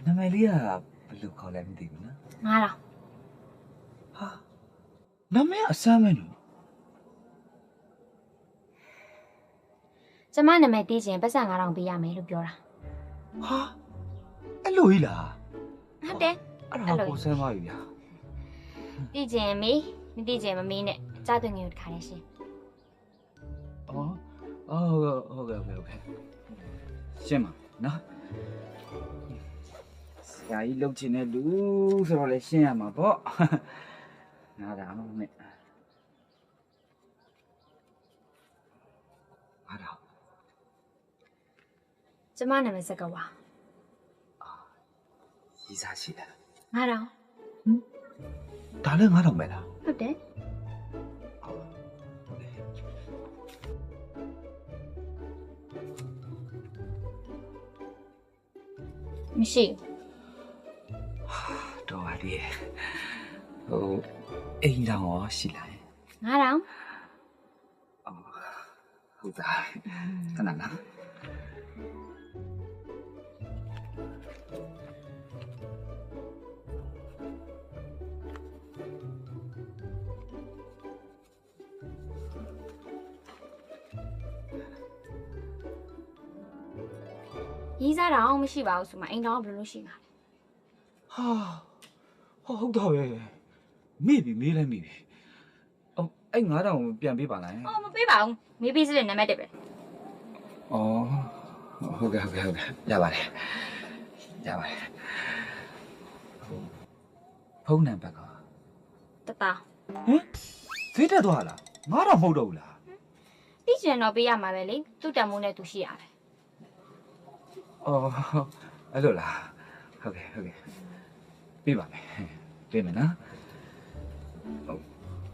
နာမည်လေးကဘယ်လိုခေါ်လဲမသိဘူးနော်9000ဟာနာမည်အစမ်းမဲနော်ကျမနာမည်သိချင်ပတ်စံ9000ပေးရမယ်လို့ပြောတာဟာအဲ့လိုကြီးလား ဟုတ်တယ်အဲ့ဒါကိုဆန်းသွားပြီဗျာသိချင်မေးမသိချင်မမေးနဲ့ကြားသွင်းငယ်ကိုတခါလဲရှင်းဟုတ်ကဲ့ရှင်းပါနော်ဆရာကြီးလှုပ်ချင်တဲ့လူဆိုတော့လည်းရှင်းရမှာပေါ့နားတာမနဲ့အားတော့ကျမနာမည်စကဝါရီးစားရှိတယ်9000ဒါလည်း9000ပဲလားဟုတ်တယ်မရှိတော့ပါလေဟိုအိမ်တောင်ရောရှိလား9000ဟုတ်တာခဏနာရေးစားတာအောင်မရှိပါဘူးဆိုမှအိမ်တော်ကဘယ်လိုရှိမှာလဲဟာဟုတ်တော့ပဲမေ့ပြီမေးလိုက်မိပြီအဲ့9000ပြန်ပေးပါလားမပေးပါဘူးမေးပေးစတဲ့နံပါတ်တက်ပဲဟုတ်ကဲ့ရပါတယ်ဖုန်းနံပါတ်က1000ဈေးတက်သွားလား9000မဟုတ်တော့ဘူးလားသိချင်တော့ပေးရမှာပဲလေသူ့တန်မိုးနဲ့သူရှိရတယ်အဲ့လိုလားဟုတ်ကဲ့ပေးပါမယ်ပေးမယ်နော်ဟုတ်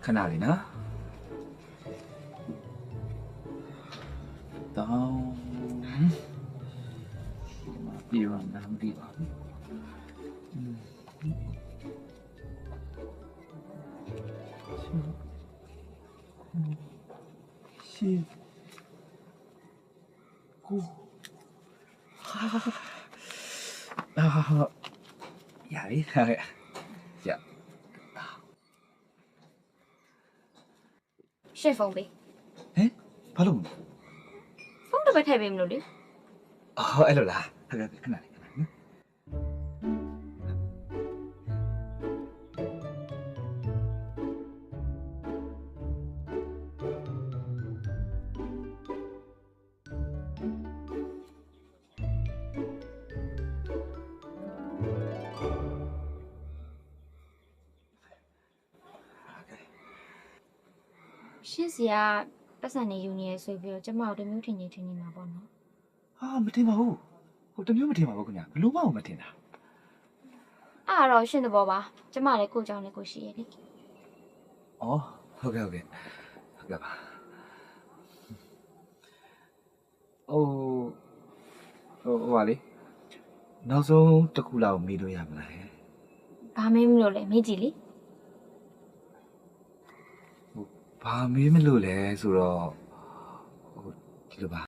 ခဏလေးနော်တောင်းပြီးပါမလားပြီးပါရှိကိုရပြီရရှစ်ဖုန်းပေးဘာလို့ဖုန်းတစ်ပတ်ထည့်ပေးမလို့လေအဲ့လိုလားခဏလေးရှင်းစီကပတ်စံနေယူနေရဆိုပြီးတော့ကျမတို့တမျိုးထင်နေမှာပေါ့နော်မထင်ပါဘူးဟိုတမျိုးမထင်ပါဘူးခင်ဗျာဘလို့မထင်တာအဲ့တော့ရှင်းတဲ့ဘောပါကျမလည်းကိုကြောင်းနဲ့ကိုရှိရလေဟုတ်ကဲ့ပါဟိုပါလေနောက်ဆုံးတစ်ခုလောက်မေးလို့ရမလားဘာမေးမလို့လဲမေးကြည့်လေဘာမေးမလို့လဲဆိုတော့ဒီလိုပါ